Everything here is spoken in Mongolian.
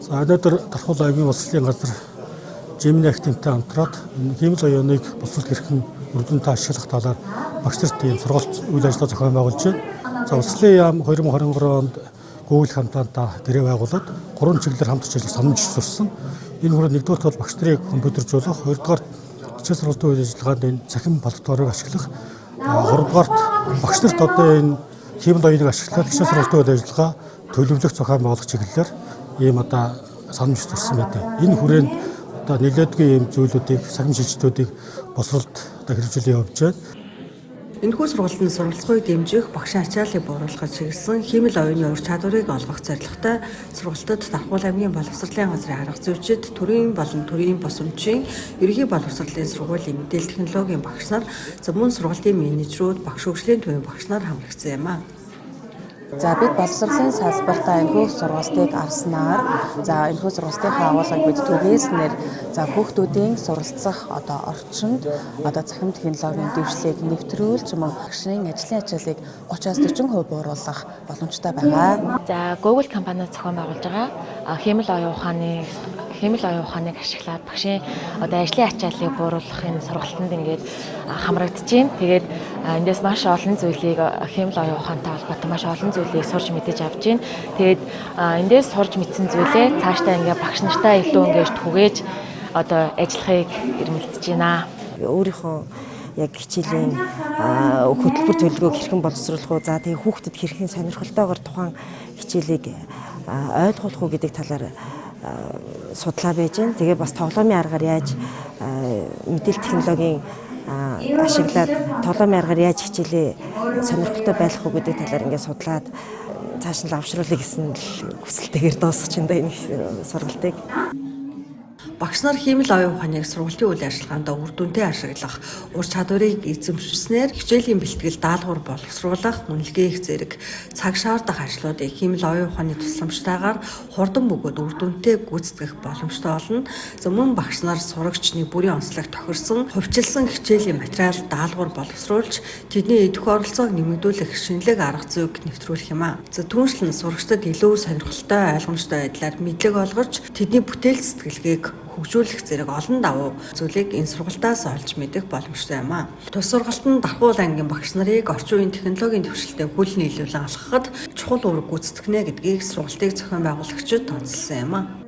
За өнөөдөр Дархуул аймгийн боловсролын газар Жимний активтай хамтраад хиймэл оюуныг босруулах хэрхэн үр дүнтэй ашиглах талаар багш нарт ийм сургалт үйл ажиллагаа зохион байгуулж байна. За боловсролын яам 2023 онд Google хамтаантаа гэрээ байгуулад 3 чиглэлээр хамт ажиллах санамж сурсан. Энэ хүрээ нэгдүгээр бол багш нарыг компьютержуулах, хоёрдугаар хичээл сургалтын үйл ажиллагаанд энэ цахим платформыг ашиглах, гуравдугаарт багш нарт одоо энэ хиймэл оюуныг ашиглаад хичээл сургалтын үйл ажиллагаа төлөвлөх зохион байгуулах чиглэлээр ийм одоо санамж сурсан байдаг. Энэ хүрээнд одоо нэлээдгүй ийм зүйлүүдийг, сахим шилжилтүүдийг босролд одоо хэрэгжүүлэн явж байна. Энэхүү сургалтанд суралцахыг дэмжих, багшийн ачааллыг бууруулахад чиглэсэн хиймэл оюуны ур чадварыг олгох зорилготой сургалтад Дархуул аймгийн боловсролын газрын арга зүйчид, төрийн болон төрийн бус өмчийн ерөнхий боловсролын сургуулийн мэдээлэл технологийн багш нар, мөн сургалтын менежерүүд, багш хөгжлийн төвийн багш нар хамрагдсан юм а. За бид боловсролын салбартаа энэхүү сургалтыг авснаар энэхүү сургалтын агуулгыг бид түгээснээр хүүхдүүдийн суралцах орчинд цахим технологийн дэвшлиг нэвтрүүлж мөн багшийн ажлын ачааллыг 30-40% бууруулах боломжтой байгаа. За Google компани зохион байгуулж байгаа хиймэл оюун ухааныг ашиглаад багшийн ажлын ачааллыг бууруулах энэ сургалтанд ингээд хамрагдаж байна. Тэгээд эндээс маш олон зүйлийг хиймэл оюун ухаантай холбоотой маш олон зүйлийг сурч мэдэж авч байна. Тэгээд эндээс сурч мэдсэн зүйлээ цаашдаа ингээд багш нартай илүү ингээд түгээж ажиллахыг эрмэлзэж байна. Өөрийнхөө яг хичээлийн хөтөлбөр төлөвлөгөөг хэрхэн боловсруулах уу, тэгээ хүүхдэд хэрхэн сонирхолтойгоор тухайн хичээлийг ойлгуулах уу гэдэг талаар судлаа байж байна. Тэгээ бас тоглоомын аргаар яаж мэдээлэл технологийн ашиглаад тоглоомын аргаар яаж хичээлээ сонирхолтой байлгах уу гэдэг талаар ингээд судлаад цааш нь лавшруулъя гэсэн хүсэлтэйгээр дуусгаж байна энэ сургалтыг. Багш нар хиймэл оюун ухааныг сургалтын үйл ажиллагаанд үр дүнтэй ашиглах, ур чадварыг эзэмшснээр хичээлийн бэлтгэл даалгавар боловсруулах, үнэлгээ их зэрэг цаг шаардах ажлуудыг хиймэл оюун ухааны тусламжтайгаар хурдан бөгөөд үр дүнтэй гүйцэтгэх боломжтой болно. Мөн багш нар сурагчны бүрийн онцлог тохирсон, хувьчилсан хичээлийн материал даалгавар боловсруулж, тэдний идэх оролцоог нэмэгдүүлэх шинэлэг арга зүйг нэвтрүүлэх юм а. Түүнчлэн сурагчдад илүү сонирхолтой, ойлгомжтой байдлаар мэдлэг олгож, тэдний бүтээл сэтгэлгээг хөгжүүлэх зэрэг олон давуу зүйлийг энэ сургалтаас олж мэдэх боломжтой юм а. Тус сургалтанд Дархуул аймгийн багш нарыг орчин үеийн технологийн дэвшилтэд хүл нийлүүлэн алхахад чухал үүрэг гүйцэтгэнэ гэдгийг сургалтыг зохион байгуулагчид онцлсан юм а.